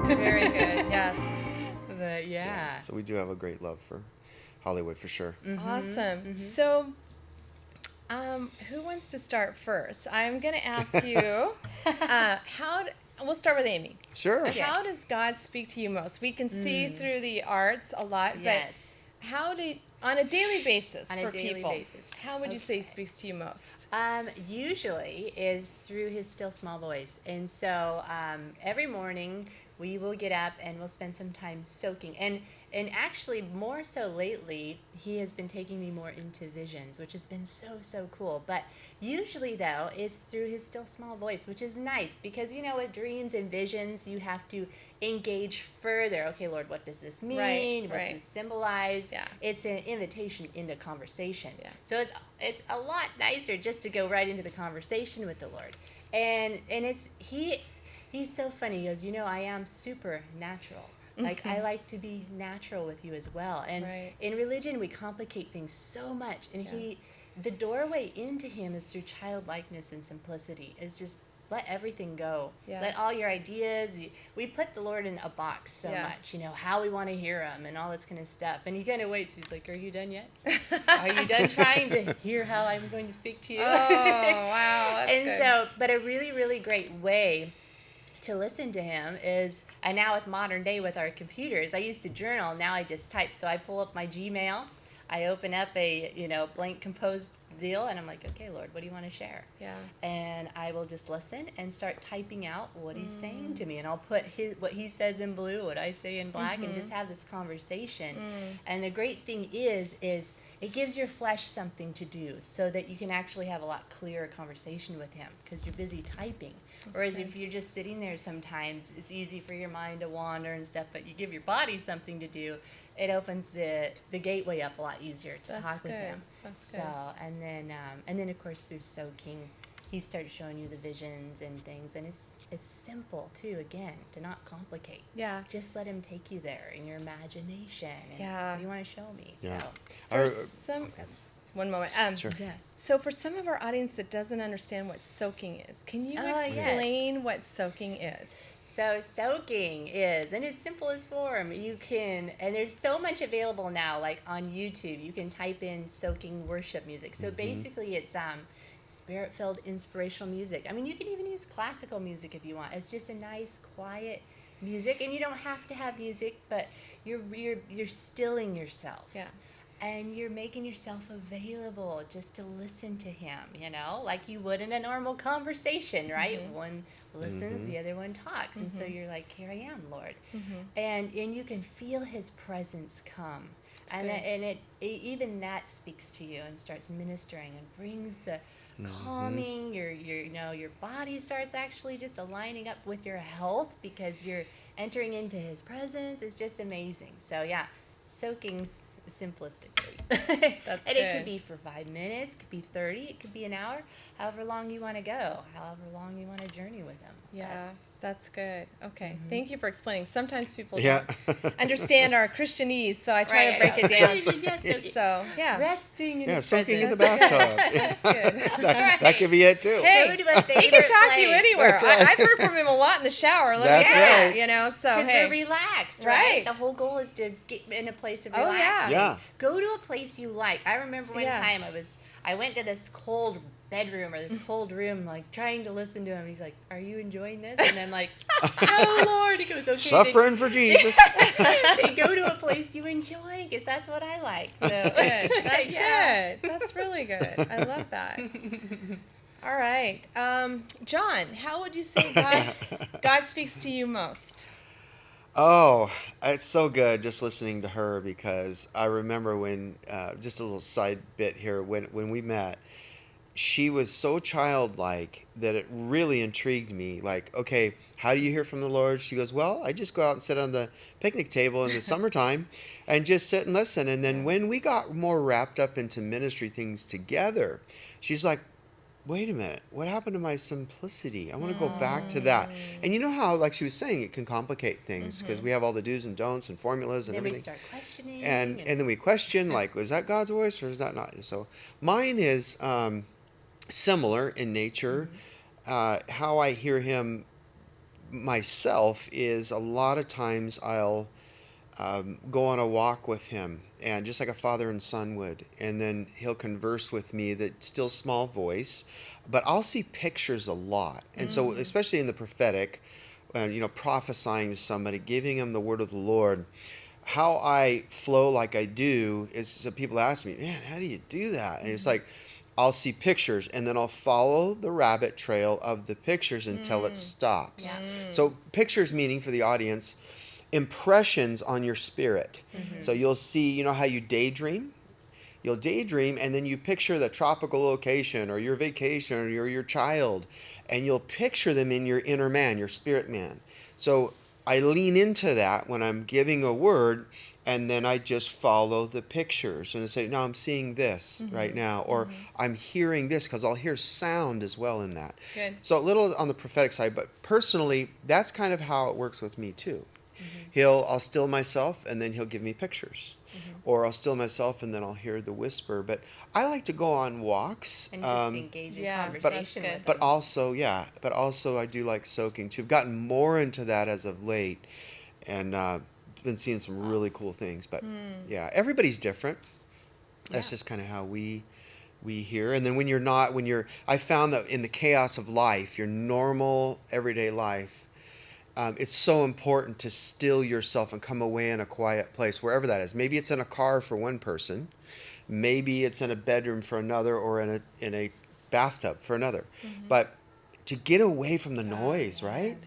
Very good. Yes. Yeah. So we do have a great love for Hollywood for sure. Mm-hmm. Awesome. So, who wants to start first? I'm going to ask you, we'll start with Amy. Sure. Okay. How does God speak to you most? We can see through the arts a lot, Yes. but on a daily basis On for a daily people, basis. how would you say he speaks to you most? Usually is through his still small voice. And so every morning we will get up and we'll spend some time soaking. And actually more so lately, he has been taking me more into visions, which has been so cool. But usually though, it's through his still small voice, which is nice because, with dreams and visions, you have to engage further. Okay, Lord, what does this mean? What does this symbolize? Yeah. It's an invitation into conversation. Yeah. So it's a lot nicer just to go right into the conversation with the Lord. And he's so funny. He goes, I am supernatural. Like, I like to be natural with you as well. And in religion, we complicate things so much. And the doorway into him is through childlikeness and simplicity. It's just let everything go. Yeah. Let all your ideas, we put the Lord in a box so much, how we want to hear him and all this kind of stuff. And he kind of waits. He's like, are you done yet? Are you done trying to hear how I'm going to speak to you? Oh, wow. That's good. So, but a really, really great way to listen to him is, and now with modern day with our computers, I used to journal, now I just type. So I pull up my Gmail, I open up a blank composed deal, and I'm like, okay, Lord, what do you want to share? Yeah. And I will just listen and start typing out what he's saying to me, and I'll put what he says in blue, what I say in black, and just have this conversation. And the great thing is it gives your flesh something to do so that you can actually have a lot clearer conversation with him because you're busy typing. Whereas if you're just sitting there sometimes, it's easy for your mind to wander and stuff, but you give your body something to do, it opens the gateway up a lot easier to talk with him. That's good. And then of course through soaking, he starts showing you the visions and things, and it's simple too, again, to not complicate. Yeah. Just let him take you there in your imagination. And what do you want to show me? Yeah. So one moment. Sure. Yeah. So for some of our audience that doesn't understand what soaking is, can you explain what soaking is? So soaking is, in its simplest form, and there's so much available now, like on YouTube, you can type in soaking worship music. So basically it's spirit-filled inspirational music. I mean, you can even use classical music if you want. It's just a nice, quiet music, and you don't have to have music, but you're stilling yourself. Yeah. And you're making yourself available just to listen to him, like you would in a normal conversation, right? One listens, the other one talks. And so you're like, here I am, Lord. And you can feel his presence come. And it even that speaks to you and starts ministering and brings the calming. Your body starts actually just aligning up with your health because you're entering into his presence. It's just amazing. So yeah, soaking simplistically. That's and good. It could be for 5 minutes, it could be 30, it could be an hour, however long you want to go, however long you want to journey with him. Yeah, that's good. Okay, thank you for explaining. Sometimes people don't understand our Christianese, so I try to break it down. So yeah, resting in his soaking in the presence. bathtub. That's good. that could be it too. Hey, Go to a he can favorite talk to you place. anywhere. That's right. I've heard from him a lot in the shower. Let That's me right. So Because hey, we're relaxed, Right. right? The whole goal is to get in a place of Oh, yeah. relaxing. Yeah. Go to a place you like. I remember one time I went to this cold bedroom or this cold room, like trying to listen to him. He's like, "Are you enjoying this?" And I'm like, "No, Lord." He goes, "Okay." Suffering for Jesus. Then go to a place you enjoy, because that's what I like. So good. That's good. That's really good. I love that. All right, John, how would you say God speaks to you most? Oh, it's so good just listening to her, because I remember when, just a little side bit here, when we met, she was so childlike that it really intrigued me. Like, okay, how do you hear from the Lord? She goes, well, I just go out and sit on the picnic table in the summertime and just sit and listen. And then when we got more wrapped up into ministry things together, she's like, wait a minute, what happened to my simplicity? I want to go back to that. And you know how, like she was saying, it can complicate things because we have all the do's and don'ts and formulas and Then everything. we start questioning. And then we question, like, is that God's voice or is that not? So mine is similar in nature. How I hear him myself is a lot of times I'll go on a walk with him, and just like a father and son would, and then he'll converse with me, that still small voice, but I'll see pictures a lot. And so especially in the prophetic, prophesying to somebody, giving them the word of the Lord, how I flow like I do is, so people ask me, man, how do you do that? And it's like, I'll see pictures and then I'll follow the rabbit trail of the pictures until it stops. Yeah. So pictures meaning, for the audience, impressions on your spirit. So you'll see, you know how you daydream? You'll daydream and then you picture the tropical location or your vacation or your child, and you'll picture them in your inner man, your spirit man. So I lean into that when I'm giving a word, and then I just follow the pictures and I say, no, I'm seeing this right now, or I'm hearing this, because I'll hear sound as well in that. Good. So a little on the prophetic side, but personally, that's kind of how it works with me too. I'll still myself and then he'll give me pictures. Or I'll still myself and then I'll hear the whisper. But I like to go on walks. And just engage in conversation with But also I do like soaking too. I've gotten more into that as of late, and been seeing some really cool things. But yeah, everybody's different. That's just kind of how we hear. And then I found that in the chaos of life, your normal everyday life, it's so important to still yourself and come away in a quiet place, wherever that is. Maybe it's in a car for one person, maybe it's in a bedroom for another, or in a bathtub for another. But to get away from the noise, right?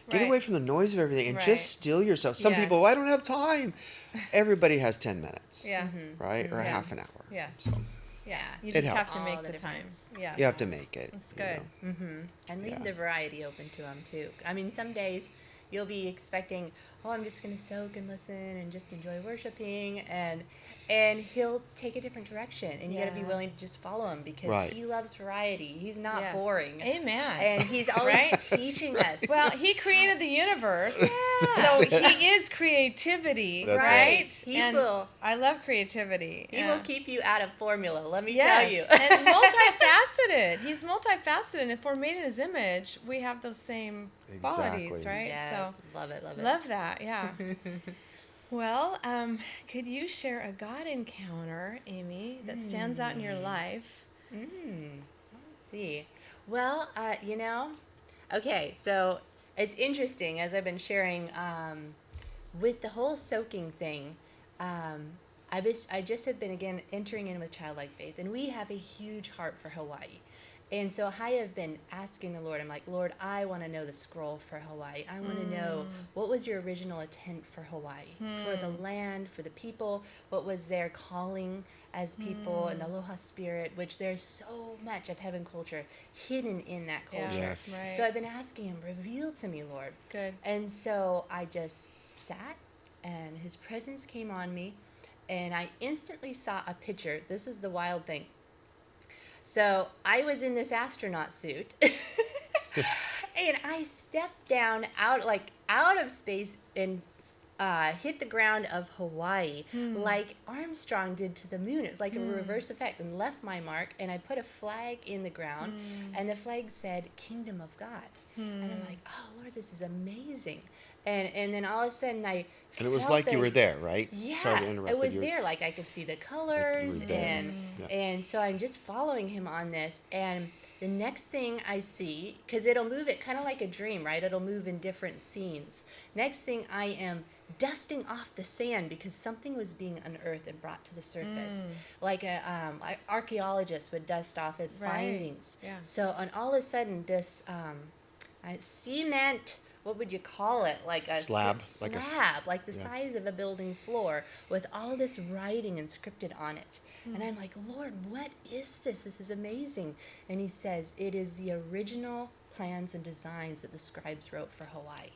Get away from the noise of everything and just still yourself. Some people, I don't have time. Everybody has 10 minutes, right? Or a half an hour. Yeah. So Yeah. You just have helps. to All make the the time. difference. Yeah. you have to make it. That's good. And leave the variety open to him too. I mean, some days you'll be expecting, I'm just going to soak and listen and just enjoy worshiping, and he'll take a different direction, and you got to be willing to just follow him, because he loves variety. He's not boring. Amen. And he's always teaching us. Well, he created the universe, so he is creativity, That's right? He will. I love creativity. He will keep you out of formula, let me Yes, tell you. and multifaceted. He's multifaceted, and if we're made in his image, we have those same qualities, right? Yes, So love it. love that, yeah. Well, could you share a God encounter, Amy, that stands out in your life? Let's see. Well, okay, so it's interesting, as I've been sharing with the whole soaking thing. I just have been, again, entering in with childlike faith, and we have a huge heart for Hawaii. And so I have been asking the Lord, I'm like, Lord, I want to know the scroll for Hawaii. I want to know, what was your original intent for Hawaii, for the land, for the people, what was their calling as people, and the aloha spirit, which there's so much of heaven culture hidden in that culture. Yeah, Yes. right. So I've been asking him, reveal to me, Lord. Good. And so I just sat, and his presence came on me, and I instantly saw a picture. This is the wild thing. So I was in this astronaut suit, and I stepped down out of space and hit the ground of Hawaii like Armstrong did to the moon. It was like a reverse effect, and left my mark, and I put a flag in the ground, and the flag said Kingdom of God. And I'm like, oh, Lord, this is amazing. And then all of a sudden And it was like you were there, right? Yeah, Sorry to interrupt, it but was there. Like I could see the colors, there. and so I'm just following him on this. And the next thing I see, because it'll move it kind of like a dream, right? It'll move in different scenes. Next thing, I am dusting off the sand because something was being unearthed and brought to the surface, like a archaeologist would dust off his findings. Yeah. So, and all of a sudden, this cement. What would you call it? Like a slab, like the size of a building floor, with all this writing inscripted on it. And I'm like, Lord, what is this? This is amazing. And he says, it is the original plans and designs that the scribes wrote for Hawaii.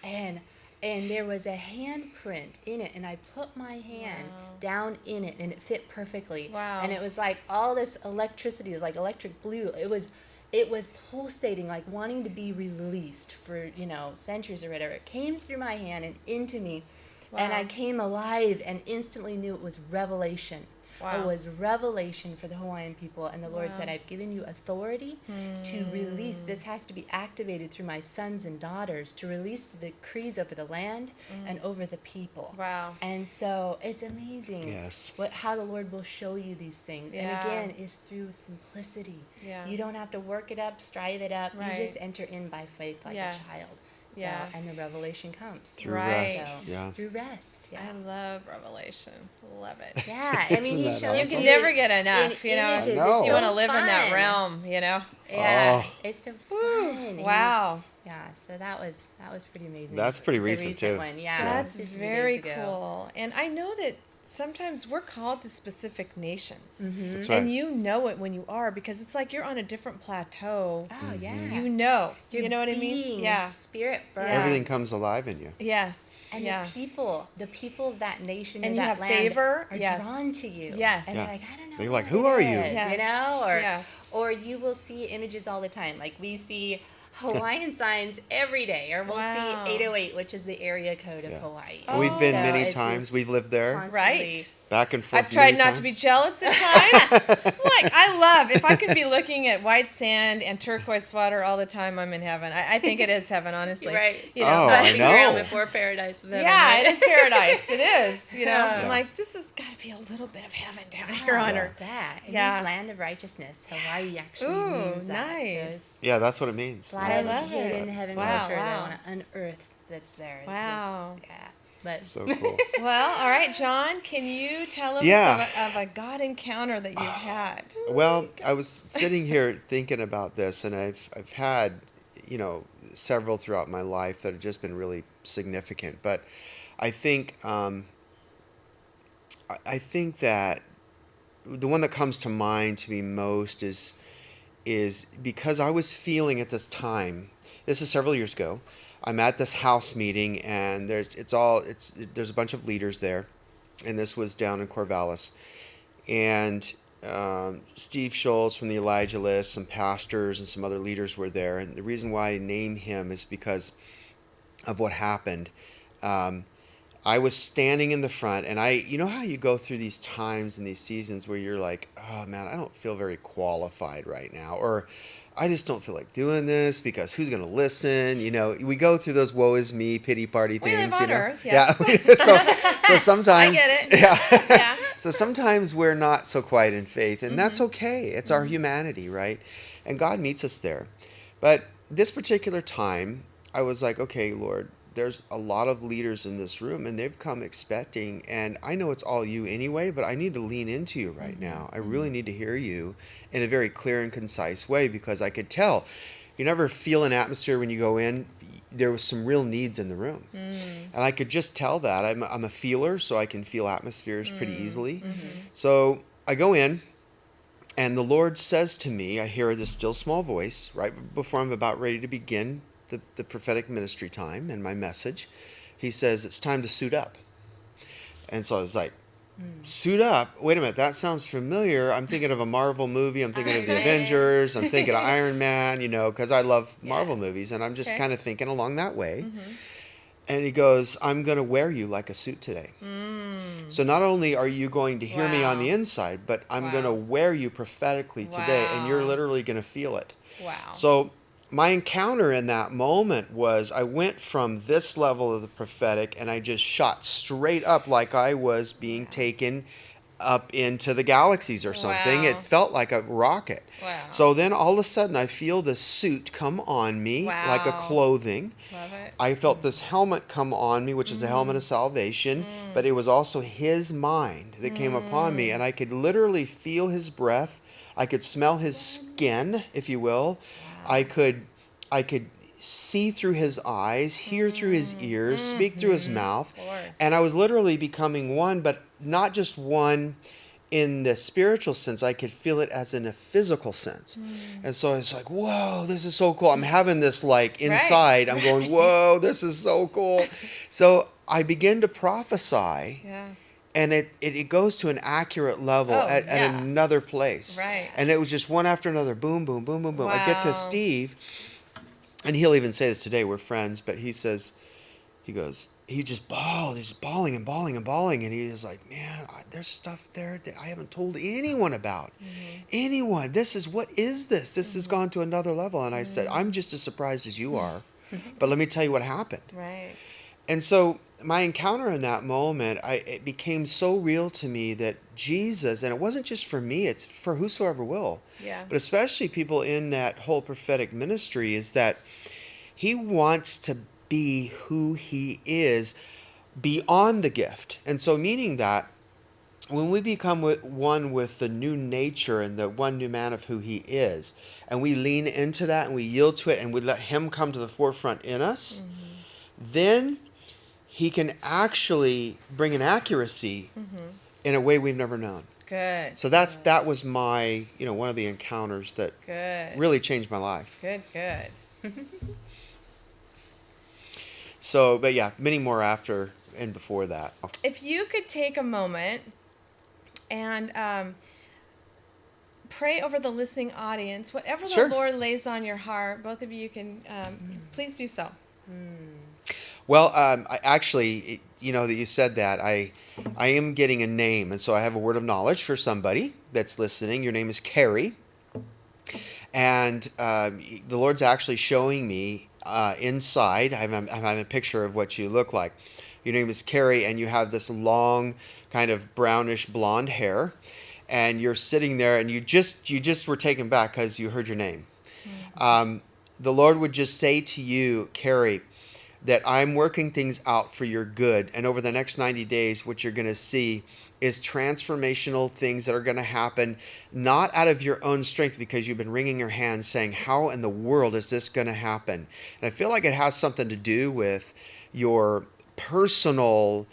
And there was a handprint in it, and I put my hand down in it, and it fit perfectly. Wow. And it was like all this electricity. It was like electric blue. It was it was pulsating, like wanting to be released for, centuries or whatever. It came through my hand and into me. Wow. And I came alive and instantly knew it was revelation. Wow. It was revelation for the Hawaiian people. And the Lord Wow. said, I've given you authority to release. This has to be activated through my sons and daughters to release the decrees over the land and over the people. Wow. And so it's amazing Yes. how the Lord will show you these things. Yeah. And again, it's through simplicity. Yeah. You don't have to work it up, strive it up. Right. You just enter in by faith like Yes. a child. So, Yeah. and the revelation comes. Through Right. rest. So, Yeah. Through rest. Yeah. I love Revelation. Love it. Yeah, I mean, Isn't he that shows You awesome? can you never get enough, in you know. images. I know. It's You so want to live in that fun. realm, you know. Yeah, Oh. it's so Woo. fun. Wow. Yeah, so that was pretty amazing. That's pretty It's a recent, too. One. Yeah, That's just a few very days ago. cool. And I know that sometimes we're called to specific nations. That's right. And you know it when you are, because it's like you're on a different plateau. Oh yeah, You know. Your You know what I mean? being, Yeah. Your spirit burns. Everything comes alive in you. Yes. And yeah. the people of that nation And or you that have land favor. are Yes. drawn to you. Yes. And Yeah. they're like, I don't know. They're like, who "Who are you?" is," Yes. You know, or Yes. or you will see images all the time. Like we see Hawaiian signs every day, or we'll Wow. see 808, which is the area code of Yeah. Hawaii. Oh. We've been So many it's times. just We've lived there. constantly- Right. Back and forth. I've tried many not to be times. jealous at times. Like, I love, if I could be looking at white sand and turquoise water all the time, I'm in heaven. I think it is heaven, honestly. Right. You Oh, know, I Nothing around know. before paradise. of heaven, yeah, right? it is paradise. It is. You know, Yeah. I'm like, this has got to be a little bit of heaven down here on Wow, earth. that. It Yeah. means land of righteousness. Hawaii actually Ooh, means that. nice. So it's Yeah, that's what it means. a lot I of love hidden it. heaven Wow, culture that I wow. want to unearth that's there. It's Wow. just- yeah. But So cool. Well, all right, John, can you tell us Yeah. of a God encounter that you've had? Well, I was sitting here thinking about this, and I've had, several throughout my life that have just been really significant. But I think I think that the one that comes to mind to me most is because I was feeling at this time. This is several years ago. I'm at this house meeting, and there's a bunch of leaders there, and this was down in Corvallis, and Steve Schultz from the Elijah List, some pastors and some other leaders were there, and the reason why I name him is because of what happened. I was standing in the front, and you know how you go through these times and these seasons where you're like, oh man, I don't feel very qualified right now, or I just don't feel like doing this because who's going to listen? We go through those woe is me, pity party We things. live on you know? earth, yes. Yeah. so sometimes, I get it. Yeah. Yeah. So sometimes we're not so quiet in faith, and that's okay. It's our humanity, right? And God meets us there. But this particular time, I was like, okay, Lord, there's a lot of leaders in this room, and they've come expecting, and I know it's all you anyway, but I need to lean into you right now. I really need to hear you in a very clear and concise way, because I could tell. You never feel an atmosphere when you go in. There was some real needs in the room. And I could just tell that. I'm a feeler, so I can feel atmospheres pretty easily. So I go in, and the Lord says to me, I hear this still small voice right before I'm about ready to begin the prophetic ministry time and my message. He says, it's time to suit up. And so I was like, suit up? Wait a minute, that sounds familiar. I'm thinking of a Marvel movie. I'm thinking of the Iron Man. Avengers. I'm thinking of Iron Man, because I love Marvel movies. And I'm just Okay. kind of thinking along that way. And he goes, I'm going to wear you like a suit today. So not only are you going to hear me on Wow. the inside, but I'm Wow. going to wear you prophetically today. And you're Wow. literally going to feel it. Wow. So my encounter in that moment was I went from this level of the prophetic, and I just shot straight up like I was being taken up into the galaxies or something. Wow. It felt like a rocket. Wow. So then all of a sudden I feel this suit come on me like a Wow. clothing. Love it. I felt this helmet come on me, which is the helmet of salvation, but it was also his mind that came upon me, and I could literally feel his breath. I could smell his skin, if you will. I could see through his eyes, hear through his ears, speak through his mouth. Lord. And I was literally becoming one, but not just one in the spiritual sense. I could feel it as in a physical sense. And so it's like, whoa, this is so cool. I'm having this like inside. I'm going, whoa, this is so cool. So I began to prophesy. Yeah. and it goes to an accurate level at another place. Right. And it was just one after another, boom, boom, boom, boom, boom. Wow. I get to Steve, and he'll even say this today, we're friends, but he says, he just bawled, he's bawling and bawling and bawling, and he was like, man, there's stuff there that I haven't told anyone about. Anyone. What is this? This has gone to another level. And I said, I'm just as surprised as you are, but let me tell you what happened. Right. And so my encounter in that moment, it became so real to me that Jesus, and it wasn't just for me, it's for whosoever will, but especially people in that whole prophetic ministry, is that he wants to be who he is beyond the gift. And so meaning that when we become one with the new nature and the one new man of who he is, and we lean into that and we yield to it and we let him come to the forefront in us, then he can actually bring an accuracy in a way we've never known. Good. So that was my, one of the encounters that really changed my life. Good. So, but yeah, many more after and before that. If you could take a moment and pray over the listening audience, whatever the Lord lays on your heart, both of you can, please do so. Well, I actually, that you said that, I am getting a name, and so I have a word of knowledge for somebody that's listening. Your name is Carrie, and the Lord's actually showing me inside. I'm having a picture of what you look like. Your name is Carrie, and you have this long, kind of brownish blonde hair, and you're sitting there, and you just were taken back because you heard your name. The Lord would just say to you, Carrie, that I'm working things out for your good, and over the next 90 days, what you're going to see is transformational things that are going to happen, not out of your own strength, because you've been wringing your hands saying, how in the world is this going to happen? And I feel like it has something to do with your personal,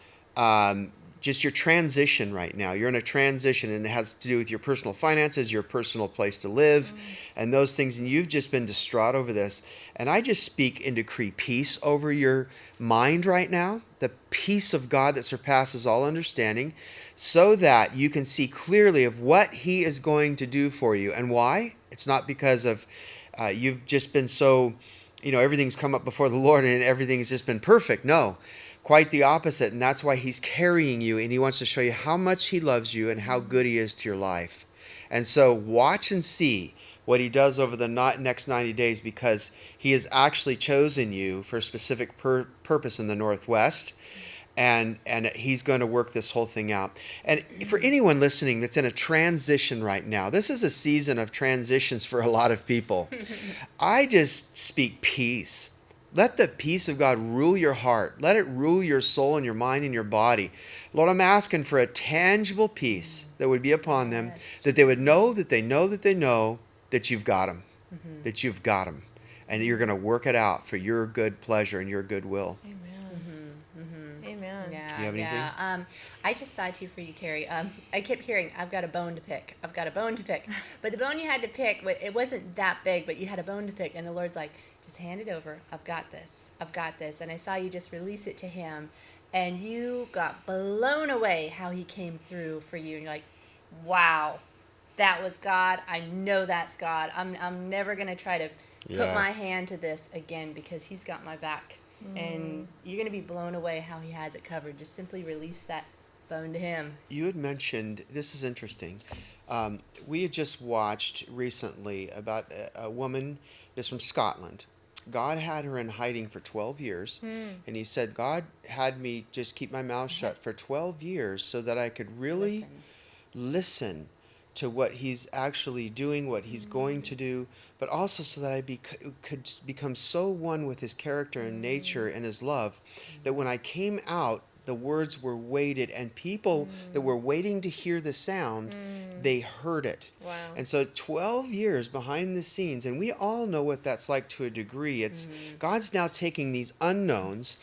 just your transition right now. You're in a transition, and it has to do with your personal finances, your personal place to live, and those things, and you've just been distraught over this. And I just speak and decree peace over your mind right now, the peace of God that surpasses all understanding, so that you can see clearly of what he is going to do for you. And why? It's not because of you've just been so, everything's come up before the Lord and everything's just been perfect. No, quite the opposite. And that's why he's carrying you, and he wants to show you how much he loves you and how good he is to your life. And so watch and see what he does over the next 90 days, because he has actually chosen you for a specific purpose in the Northwest, and he's going to work this whole thing out. And for anyone listening that's in a transition right now, this is a season of transitions for a lot of people. I just speak peace. Let the peace of God rule your heart. Let it rule your soul and your mind and your body. Lord, I'm asking for a tangible peace that would be upon them, that they would know that they know that they know that you've got them, that you've got them, and you're going to work it out for your good pleasure and your good will. Amen. Amen. Do you have anything? I just saw too for you, Carrie. I kept hearing, I've got a bone to pick. I've got a bone to pick. But the bone you had to pick, it wasn't that big, but you had a bone to pick. And the Lord's like, just hand it over. I've got this. I've got this. And I saw you just release it to him. And you got blown away how he came through for you. And you're like, wow, that was God. I know that's God. I'm never going to try to put my hand to this again, because he's got my back. And you're going to be blown away how he has it covered. Just simply release that bone to him. You had mentioned, this is interesting, we had just watched recently about a woman that's from Scotland. God had her in hiding for 12 years, and he said, God had me just keep my mouth shut for 12 years so that I could really listen to what he's actually doing, what he's going to do, but also so that I could become so one with his character and nature and his love that when I came out, the words were weighted, and people that were waiting to hear the sound, they heard it. Wow. And so 12 years behind the scenes, and we all know what that's like to a degree. It's God's now taking these unknowns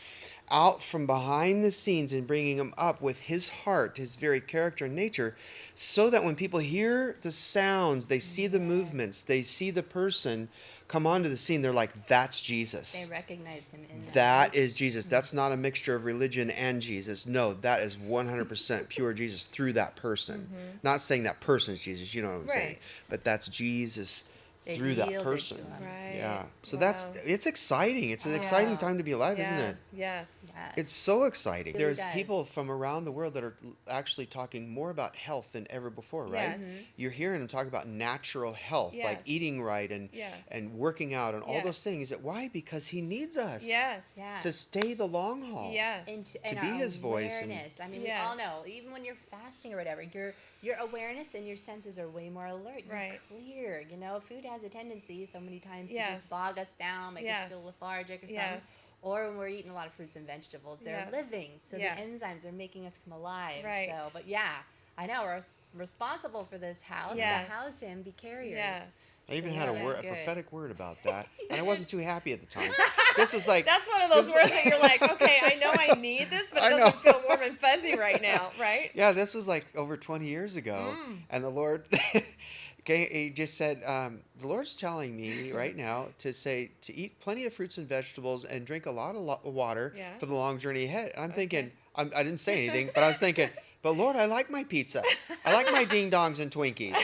out from behind the scenes and bringing them up with his heart, his very character and nature, so that when people hear the sounds, they see the movements, they see the person come onto the scene, they're like, that's Jesus. They recognize him in That is Jesus. That's not a mixture of religion and Jesus. No, that is 100% pure Jesus through that person. Not saying that person is Jesus, you know what I'm saying. But that's Jesus They through that yielded person. to him. Right. Yeah. So Wow. it's exciting. It's an exciting time to be alive, isn't it? Yes. Yes. It's so exciting. It really There's does. people from around the world that are actually talking more about health than ever before, right? Yes. You're hearing them talk about natural health, like Yes. eating right and working out and all those Yes. things. Why? Because he needs us Yes. Yeah. to stay the long haul. Yes. And be our his voice and- awareness. I mean, we all know, even when you're fasting or whatever, your awareness and your senses are way more alert. You're clear. You know, food has a tendency so many times to just bog us down, make us feel lethargic or something. Or when we're eating a lot of fruits and vegetables, they're living, so the enzymes are making us come alive. Right. So, but yeah, I know we're responsible for this house. Yes. To house him, be carriers. Yes. I even So, had yeah, a that's good. prophetic word about that, and I wasn't too happy at the time. This was like That's one of those words that you're like, okay, I know I need this, but it doesn't feel warm and fuzzy right now, right? Yeah, this was like over 20 years ago, and the Lord, he just said, the Lord's telling me right now to eat plenty of fruits and vegetables and drink a lot of water for the long journey ahead. And I'm thinking, I didn't say anything, but I was thinking, but Lord, I like my pizza. I like my ding dongs and Twinkies.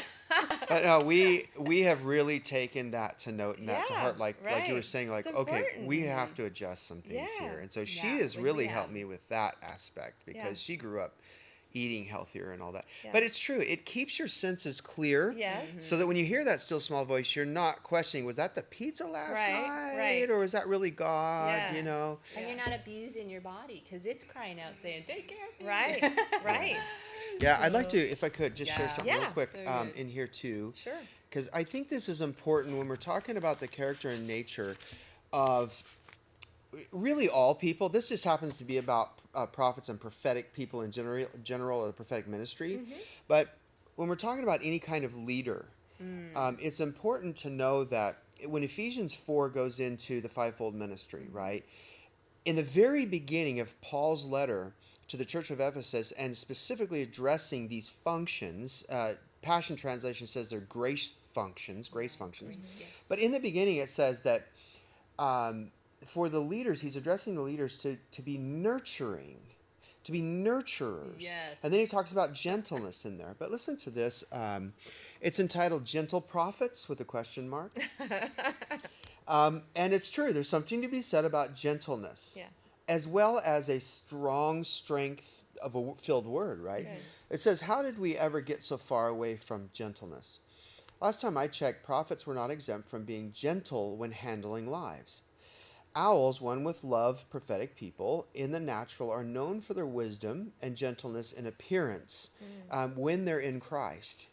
But no, we have really taken that to note and that to heart, like you were saying, like, okay, we have to adjust some things here. And so she has really helped me with that aspect because she grew up eating healthier and all that. But it's true. It keeps your senses clear. Yes. So that when you hear that still small voice, you're not questioning, was that the pizza last night? Right. Or was that really God? Yes. You know? And you're not abusing your body because it's crying out saying, take care of me. Right. Right. Yeah, I'd like to, if I could, just share something real quick So in here too. Sure. Because I think this is important when we're talking about the character and nature of really all people. This just happens to be about prophets and prophetic people in general or the prophetic ministry. But when we're talking about any kind of leader, it's important to know that when Ephesians 4 goes into the fivefold ministry, right? In the very beginning of Paul's letter to the church of Ephesus, and specifically addressing these functions, Passion Translation says they're grace functions. But in the beginning it says that for the leaders, he's addressing the leaders to be nurturing, to be nurturers. Yes. And then he talks about gentleness in there. But listen to this. It's entitled Gentle Prophets with a question mark. And it's true. There's something to be said about gentleness. Yes. As well as a strong strength of a filled word, right? Good. It says, how did we ever get so far away from gentleness? Last time I checked, prophets were not exempt from being gentle when handling lives. Owls, one with love, prophetic people, in the natural are known for their wisdom and gentleness in appearance when they're in Christ.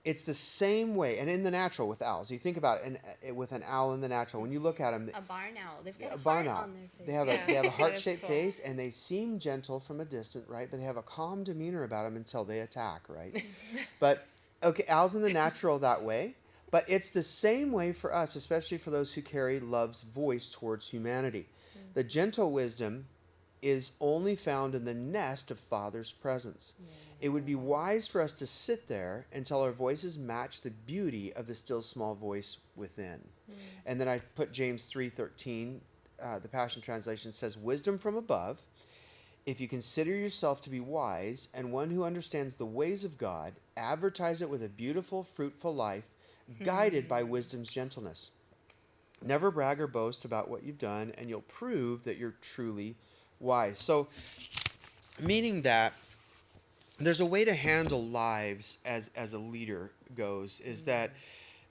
It's the same way, and in the natural with owls. You think about it with an owl in the natural. When you look at them, A barn owl. They've got a a barn heart owl. on their face. They have a That heart-shaped is cool. face, and they seem gentle from a distance, right? But they have a calm demeanor about them until they attack, right? But okay, owls in the natural that way. But it's the same way for us, especially for those who carry love's voice towards humanity. The gentle wisdom is only found in the nest of Father's presence. It would be wise for us to sit there until our voices match the beauty of the still small voice within. And then I put James 3:13, the Passion Translation says, wisdom from above. If you consider yourself to be wise and one who understands the ways of God, advertise it with a beautiful, fruitful life, guided by wisdom's gentleness. Never brag or boast about what you've done, and you'll prove that you're truly wise. So, meaning that there's a way to handle lives as a leader goes, is that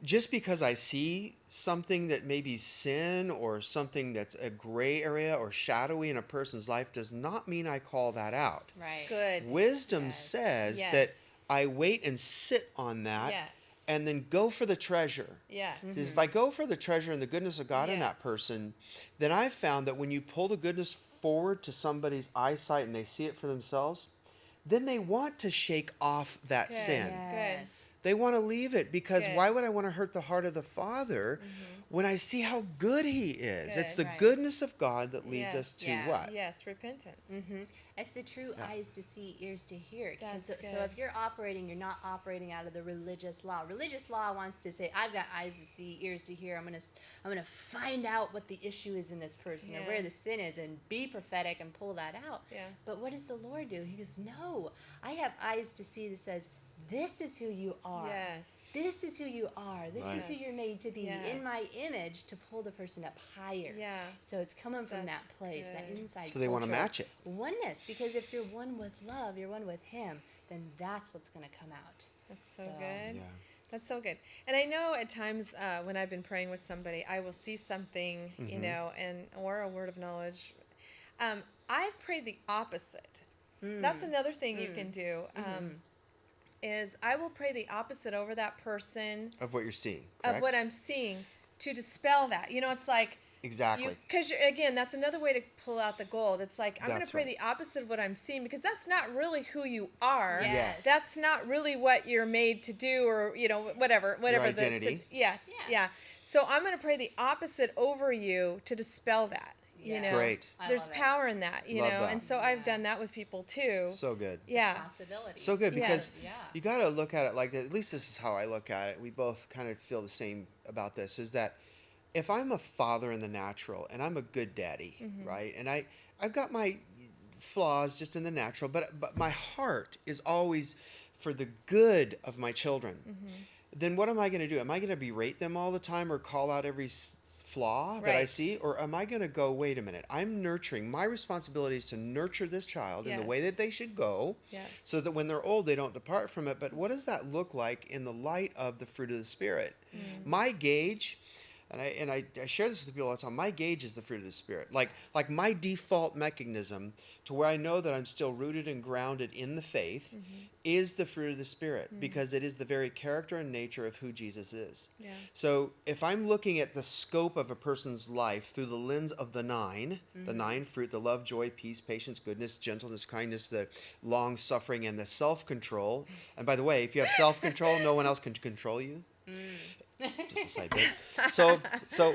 just because I see something that may be sin or something that's a gray area or shadowy in a person's life does not mean I call that out. Right. Good. Wisdom Yes. says Yes. that I wait and sit on that Yes. and then go for the treasure. Yes. Because if I go for the treasure and the goodness of God in that Yes. person, then I've found that when you pull the goodness forward to somebody's eyesight and they see it for themselves, then they want to shake off that Good. sin. Yes. They want to leave it because Good. why would I want to hurt the heart of the Father when I see how good He is? It's Good. the Right. goodness of God that leads Yes. us to Yeah. what? Yes, repentance. It's the true eyes to see, ears to hear. That's So good. if you're not operating out of the religious law. Religious law wants to say, I've got eyes to see, ears to hear. I'm gonna find out what the issue is in this person or where the sin is and be prophetic and pull that out. Yeah. But what does the Lord do? He goes, no, I have eyes to see that says, this is who you are. Yes. This is who you are. This Right. is who you're made to be Yes. in my image to pull the person up higher. Yeah. So it's coming from That's that place, that good. inside. So they want to culture of match it. oneness, because if you're one with love, you're one with Him, then that's what's going to come out. That's so So- good. Yeah. That's so good. And I know at times when I've been praying with somebody, I will see something, you know, or a word of knowledge. I've prayed the opposite. That's another thing you can do. Is I will pray the opposite over that person Of what you're seeing, correct? of what I'm seeing to dispel that. You know, it's like Exactly. because again, that's another way to pull out the gold. It's like I'm going That's to pray right. the opposite of what I'm seeing because that's not really who you are. Yes. That's not really what you're made to do, or you know, whatever the identity. yes, Yeah. So I'm going to pray the opposite over you to dispel that. You Yeah. know, Great. I there's love it. power in that. You Love know, that. and so I've done that with people too. So good. Yeah. Possibility. So good, because Yes. Yeah. you got to look at it like that. At least this is how I look at it. We both kind of feel the same about this, is that if I'm a father in the natural and I'm a good daddy, right? And I've got my flaws just in the natural, but my heart is always for the good of my children. Then what am I going to do? Am I going to berate them all the time or call out every flaw that I Right. see? Or am I going to go, wait a minute, I'm nurturing. My responsibility is to nurture this child in the way Yes. that they should go, Yes. so that when they're old, they don't depart from it. But what does that look like in the light of the fruit of the Spirit? My gauge, and I share this with people all the time, my gauge is the fruit of the Spirit. Like my default mechanism to where I know that I'm still rooted and grounded in the faith is the fruit of the Spirit, because it is the very character and nature of who Jesus is. Yeah. So if I'm looking at the scope of a person's life through the lens of the nine fruit, the love, joy, peace, patience, goodness, gentleness, kindness, the long suffering, and the self-control. And by the way, if you have self-control, no one else can control you. Just a side bit. So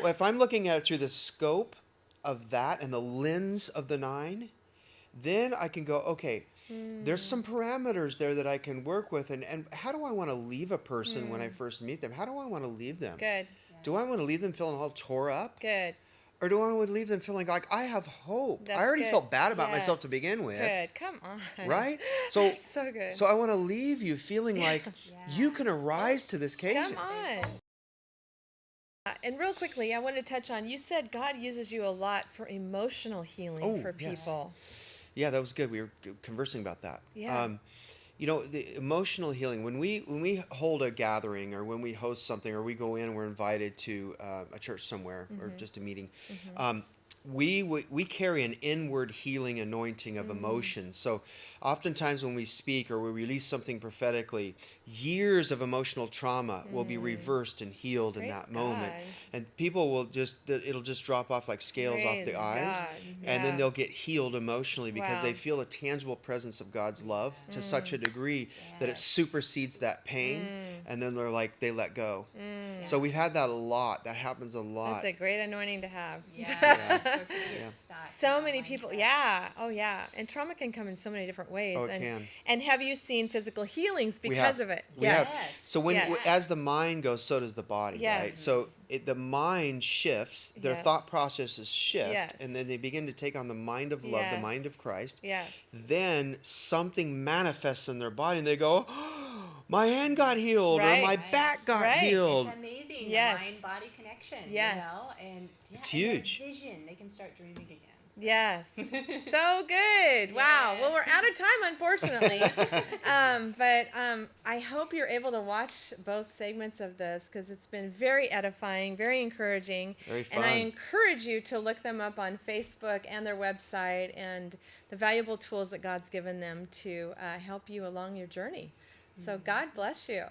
if I'm looking at it through the scope of that and the lens of the nine, then I can go, okay, there's some parameters there that I can work with. And how do I want to leave a person when I first meet them? How do I want to leave them? Good. Do I want to leave them feeling all tore up? Good. Or do I want to leave them feeling like I have hope? That's I already good. felt bad about Yes. myself to begin with. Good. Come on. Right? So That's so good. So I want to leave you feeling like Yeah. you can arise to this occasion. Come on. And real quickly, I want to touch on, you said God uses you a lot for emotional healing for yes. people. Yeah, that was good. We were conversing about that. Yeah. You know, the emotional healing, when we hold a gathering or when we host something or we go in, we're invited to a church somewhere or just a meeting, we carry an inward healing anointing of emotion. So oftentimes when we speak or we release something prophetically, years of emotional trauma will be reversed and healed in Praise that moment. God. And people will it'll just drop off like scales off Praise the eyes. God. And then Yeah. they'll get healed emotionally because Wow. they feel a tangible presence of God's love to such a degree that it Yes. supersedes that pain. And then they let go. So we've had that a lot. That happens a lot. That's a great anointing to have. Yeah. That's where people get Yeah. stuck So in many that people, mindset. yeah, oh yeah, and trauma can come in so many different ways. Oh, it and, can. And have you seen physical healings We because have. of it? We Yes. have. So when Yes. as the mind goes, so does the body, right? Yes. So the mind shifts, their Yes. thought processes shift, Yes. and then they begin to take on the mind of love, the mind of Christ. Yes. Then something manifests in their body, and they go, oh, my hand got healed, Right. or my Right. back got Right. healed. It's amazing, Yes. the mind-body connection. Yes. You know? And It's and their huge. vision, they can start dreaming again. So. Yes. So good. Wow. Yeah. Well, we're out of time, unfortunately. But I hope you're able to watch both segments of this because it's been very edifying, very encouraging. Very And I fun. encourage you to look them up on Facebook and their website and the valuable tools that God's given them to help you along your journey. So God bless you.